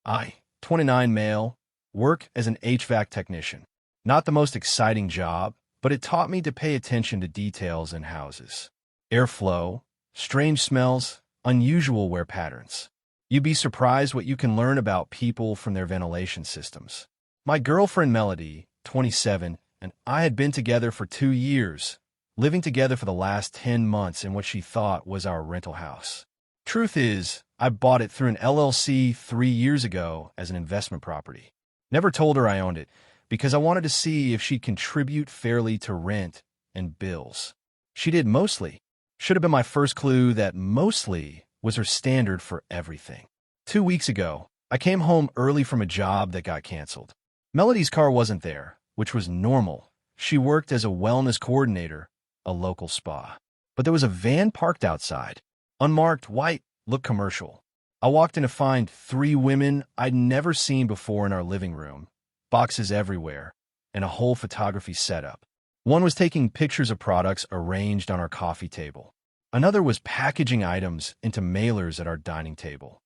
I, 29 male, work as an HVAC technician. Not the most exciting job, but it taught me to pay attention to details in houses. Airflow, strange smells, unusual wear patterns. You'd be surprised what you can learn about people from their ventilation systems. My girlfriend Melody, 27, and I had been together for 2 years, living together for the last 10 months in what she thought was our rental house. Truth is, I bought it through an LLC 3 years ago as an investment property. Never told her I owned it because I wanted to see if she'd contribute fairly to rent and bills. She did mostly. Should have been my first clue that mostly was her standard for everything. 2 weeks ago, I came home early from a job that got canceled. Melody's car wasn't there, which was normal. She worked as a wellness coordinator, a local spa. But there was a van parked outside. Unmarked, white, looked commercial. I walked in to find 3 women I'd never seen before in our living room, boxes everywhere, and a whole photography setup. One was taking pictures of products arranged on our coffee table. Another was packaging items into mailers at our dining table.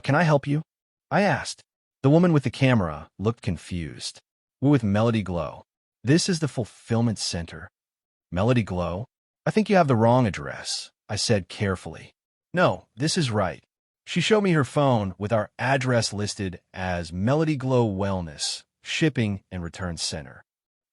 Can I help you? I asked. The woman with the camera looked confused. We're with Melody Glow. This is the fulfillment center. Melody Glow? I think you have the wrong address, I said carefully. No, this is right. She showed me her phone with our address listed as Melody Glow Wellness, Shipping and Return Center.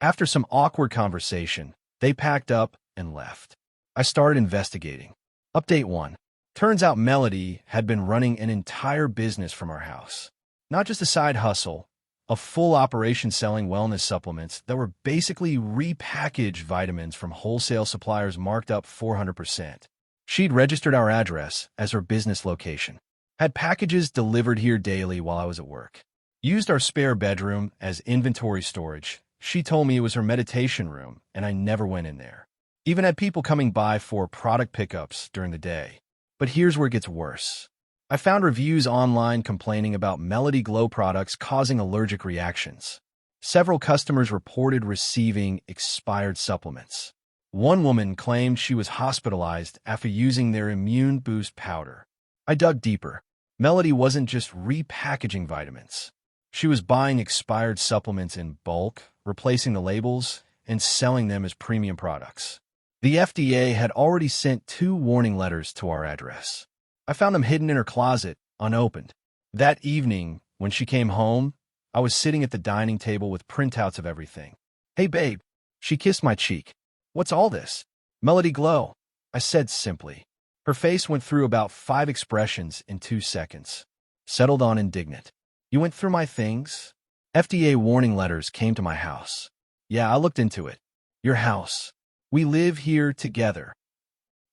After some awkward conversation, they packed up and left. I started investigating. Update 1. Turns out Melody had been running an entire business from our house. Not just a side hustle, a full operation selling wellness supplements that were basically repackaged vitamins from wholesale suppliers marked up 400%. She'd registered our address as her business location. Had packages delivered here daily while I was at work. Used our spare bedroom as inventory storage. She told me it was her meditation room, and I never went in there. Even had people coming by for product pickups during the day. But here's where it gets worse. I found reviews online complaining about Melody Glow products causing allergic reactions. Several customers reported receiving expired supplements. One woman claimed she was hospitalized after using their immune boost powder. I dug deeper. Melody wasn't just repackaging vitamins. She was buying expired supplements in bulk, replacing the labels, and selling them as premium products. The FDA had already sent 2 warning letters to our address. I found them hidden in her closet, unopened. That evening, when she came home, I was sitting at the dining table with printouts of everything. Hey, babe. She kissed my cheek. What's all this? Melody Glow, I said simply. Her face went through about 5 expressions in 2 seconds. Settled on indignant. You went through my things? FDA warning letters came to my house. Yeah, I looked into it. Your house. We live here together.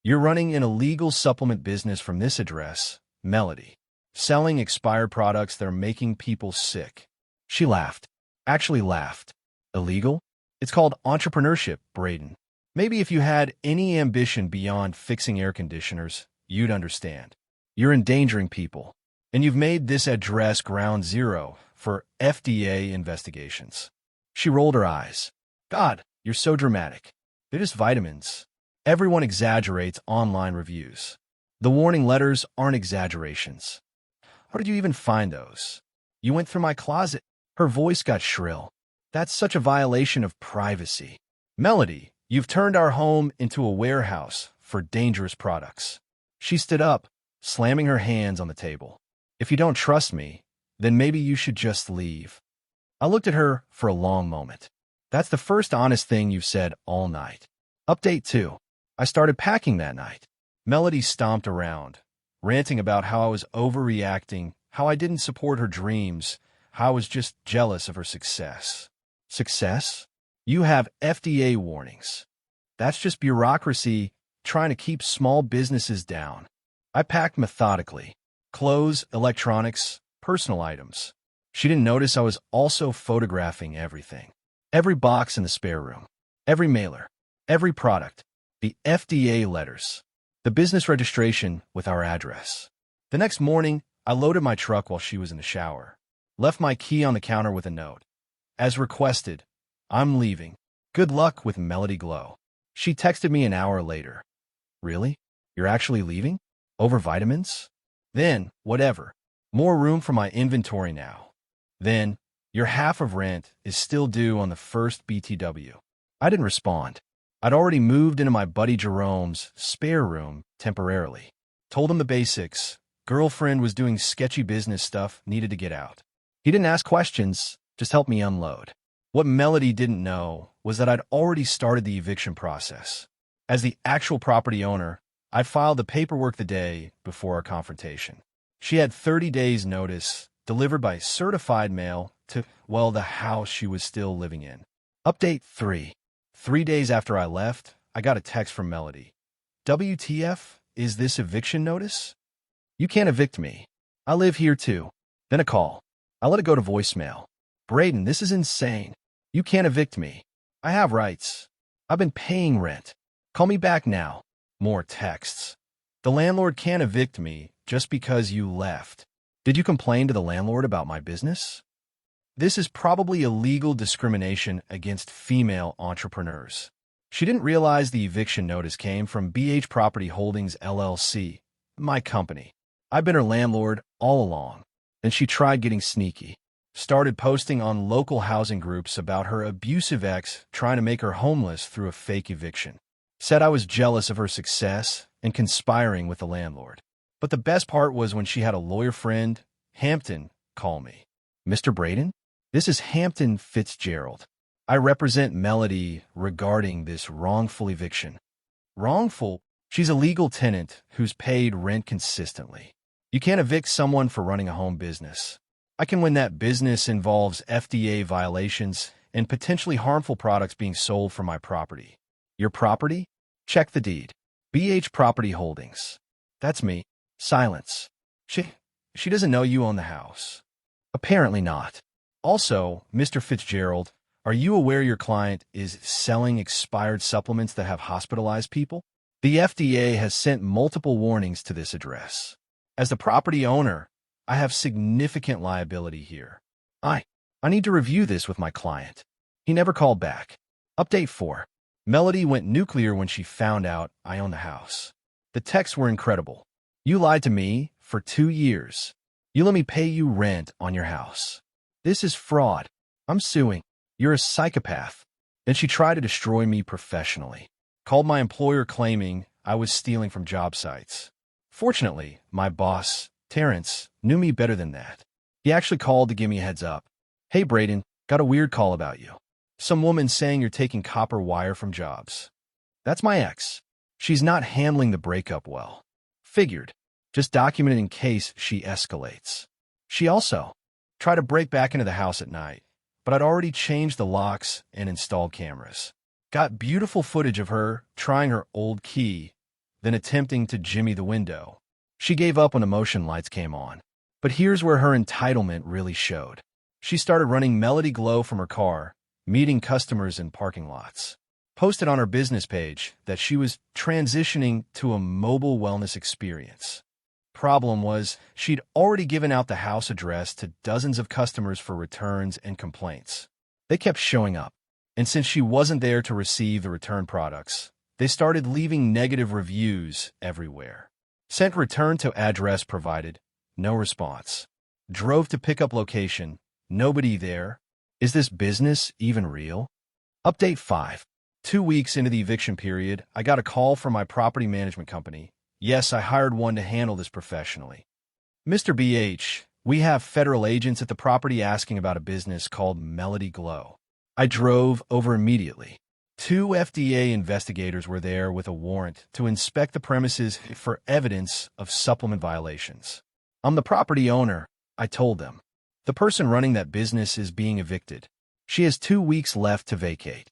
You're running an illegal supplement business from this address, Melody. Selling expired products that are making people sick. She laughed. Actually laughed. Illegal? It's called entrepreneurship, Braden. Maybe if you had any ambition beyond fixing air conditioners, you'd understand. You're endangering people, and you've made this address ground zero for FDA investigations. She rolled her eyes. God, you're so dramatic. They're just vitamins. Everyone exaggerates online reviews. The warning letters aren't exaggerations. How did you even find those? You went through my closet. Her voice got shrill. That's such a violation of privacy. Melody, you've turned our home into a warehouse for dangerous products. She stood up, slamming her hands on the table. If you don't trust me, then maybe you should just leave. I looked at her for a long moment. That's the first honest thing you've said all night. Update 2. I started packing that night. Melody stomped around, ranting about how I was overreacting, how I didn't support her dreams, how I was just jealous of her success. Success? You have FDA warnings. That's just bureaucracy trying to keep small businesses down. I packed methodically. Clothes, electronics, personal items. She didn't notice I was also photographing everything. Every box in the spare room. Every mailer. Every product. The FDA letters. The business registration with our address. The next morning, I loaded my truck while she was in the shower. Left my key on the counter with a note. As requested, I'm leaving. Good luck with Melody Glow. She texted me an hour later. Really? You're actually leaving? Over vitamins? Then, whatever. More room for my inventory now. Then, your half of rent is still due on the first BTW. I didn't respond. I'd already moved into my buddy Jerome's spare room temporarily. Told him the basics. Girlfriend was doing sketchy business stuff, needed to get out. He didn't ask questions, just helped me unload. What Melody didn't know was that I'd already started the eviction process. As the actual property owner, I filed the paperwork the day before our confrontation. She had 30 days' notice, delivered by certified mail to, well, the house she was still living in. Update 3. 3 days after I left, I got a text from Melody. WTF, is this eviction notice? You can't evict me. I live here too. Then a call. I let it go to voicemail. Braden, this is insane. You can't evict me. I have rights. I've been paying rent. Call me back now. More texts. The landlord can't evict me just because you left. Did you complain to the landlord about my business? This is probably illegal discrimination against female entrepreneurs. She didn't realize the eviction notice came from BH Property Holdings LLC, my company. I've been her landlord all along, and she tried getting sneaky. Started posting on local housing groups about her abusive ex trying to make her homeless through a fake eviction. Said I was jealous of her success and conspiring with the landlord. But the best part was when she had a lawyer friend, Hampton, call me. Mr. Braden? This is Hampton Fitzgerald. I represent Melody regarding this wrongful eviction. Wrongful? She's a legal tenant who's paid rent consistently. You can't evict someone for running a home business. I can when that business involves FDA violations and potentially harmful products being sold from my property. Your property? Check the deed. BH Property Holdings. That's me. Silence. She doesn't know you own the house. Apparently not. Also, Mr. Fitzgerald, are you aware your client is selling expired supplements that have hospitalized people? The FDA has sent multiple warnings to this address. As the property owner, I have significant liability here. I need to review this with my client. He never called back. Update 4. Melody went nuclear when she found out I own the house. The texts were incredible. You lied to me for 2 years. You let me pay you rent on your house. This is fraud. I'm suing. You're a psychopath. Then she tried to destroy me professionally. Called my employer claiming I was stealing from job sites. Fortunately, my boss, Terrence, knew me better than that. He actually called to give me a heads up. Hey, Braden, got a weird call about you. Some woman saying you're taking copper wire from jobs. That's my ex. She's not handling the breakup well. Figured. Just document it in case she escalates. She also tried to break back into the house at night, but I'd already changed the locks and installed cameras. Got beautiful footage of her trying her old key, then attempting to jimmy the window. She gave up when the motion lights came on. But here's where her entitlement really showed. She started running Melody Glow from her car, meeting customers in parking lots. Posted on her business page that she was transitioning to a mobile wellness experience. Problem was, she'd already given out the house address to dozens of customers for returns and complaints. They kept showing up, and since she wasn't there to receive the return products, they started leaving negative reviews everywhere. Sent return to address provided, no response. Drove to pickup location, nobody there. Is this business even real? Update 5. 2 weeks into the eviction period, I got a call from my property management company. Yes, I hired one to handle this professionally. Mr. BH, we have federal agents at the property asking about a business called Melody Glow. I drove over immediately. 2 FDA investigators were there with a warrant to inspect the premises for evidence of supplement violations. I'm the property owner, I told them. The person running that business is being evicted. She has 2 weeks left to vacate.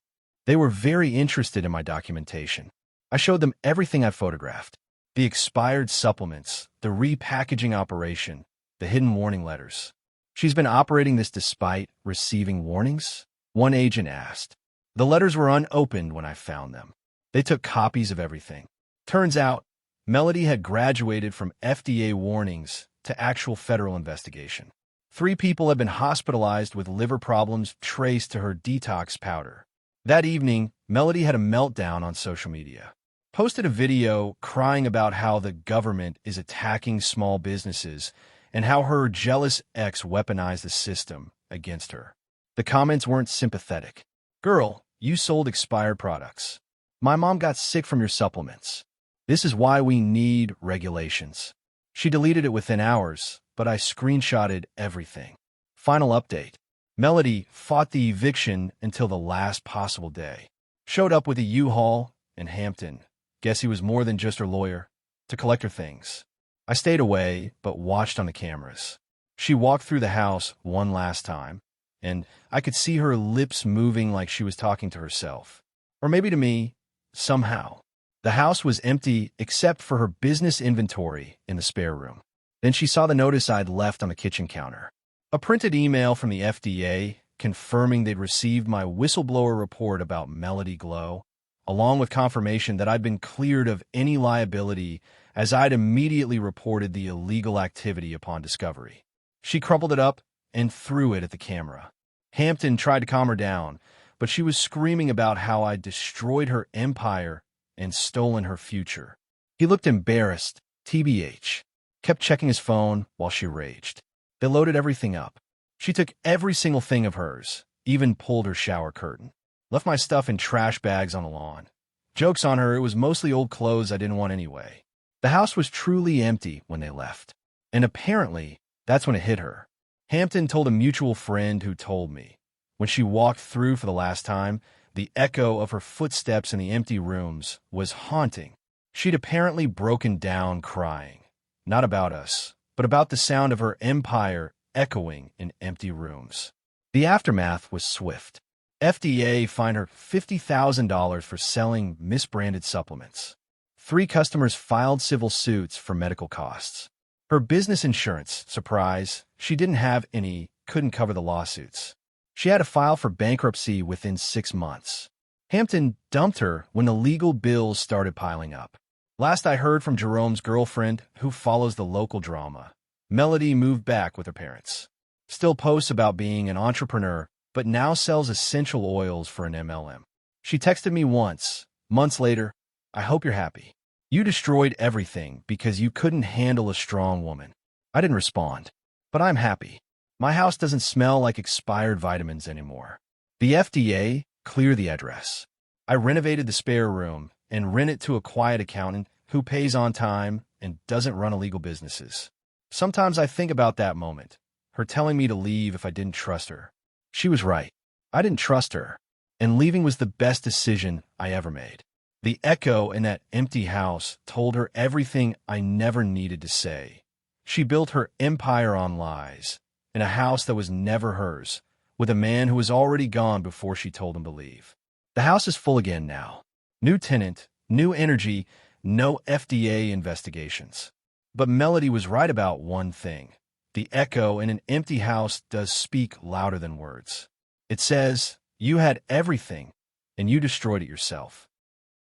They were very interested in my documentation. I showed them everything I photographed. The expired supplements, the repackaging operation, the hidden warning letters. She's been operating this despite receiving warnings? One agent asked. The letters were unopened when I found them. They took copies of everything. Turns out, Melody had graduated from FDA warnings to actual federal investigation. 3 people had been hospitalized with liver problems traced to her detox powder. That evening, Melody had a meltdown on social media. Posted a video crying about how the government is attacking small businesses and how her jealous ex weaponized the system against her. The comments weren't sympathetic. "Girl, you sold expired products. My mom got sick from your supplements. This is why we need regulations." She deleted it within hours, but I screenshotted everything. Final update. Melody fought the eviction until the last possible day. Showed up with a U-Haul in Hampton. Guess he was more than just her lawyer, to collect her things. I stayed away, but watched on the cameras. She walked through the house one last time, and I could see her lips moving like she was talking to herself. Or maybe to me, somehow. The house was empty except for her business inventory in the spare room. Then she saw the notice I'd left on the kitchen counter. A printed email from the FDA confirming they'd received my whistleblower report about Melody Glow, along with confirmation that I'd been cleared of any liability as I'd immediately reported the illegal activity upon discovery. She crumpled it up and threw it at the camera. Hampton tried to calm her down, but she was screaming about how I'd destroyed her empire and stolen her future. He looked embarrassed, TBH. Kept checking his phone while she raged. They loaded everything up. She took every single thing of hers, even pulled her shower curtain. Left my stuff in trash bags on the lawn. Joke's on her, it was mostly old clothes I didn't want anyway. The house was truly empty when they left. And apparently, that's when it hit her. Hampton told a mutual friend who told me. When she walked through for the last time, the echo of her footsteps in the empty rooms was haunting. She'd apparently broken down crying. Not about us, but about the sound of her empire echoing in empty rooms. The aftermath was swift. FDA fined her $50,000 for selling misbranded supplements. 3 customers filed civil suits for medical costs. Her business insurance, surprise, she didn't have any, couldn't cover the lawsuits. She had to file for bankruptcy within 6 months. Hampton dumped her when the legal bills started piling up. Last I heard from Jerome's girlfriend, who follows the local drama, Melody moved back with her parents. Still posts about being an entrepreneur, but now sells essential oils for an MLM. She texted me once, months later, "I hope you're happy. You destroyed everything because you couldn't handle a strong woman." I didn't respond, but I'm happy. My house doesn't smell like expired vitamins anymore. The FDA cleared the address. I renovated the spare room and rent it to a quiet accountant who pays on time and doesn't run illegal businesses. Sometimes I think about that moment, her telling me to leave if I didn't trust her. She was right. I didn't trust her, and leaving was the best decision I ever made. The echo in that empty house told her everything I never needed to say. She built her empire on lies, in a house that was never hers, with a man who was already gone before she told him to leave. The house is full again now. New tenant, new energy, no FDA investigations. But Melody was right about one thing. The echo in an empty house does speak louder than words. It says, "You had everything, and you destroyed it yourself."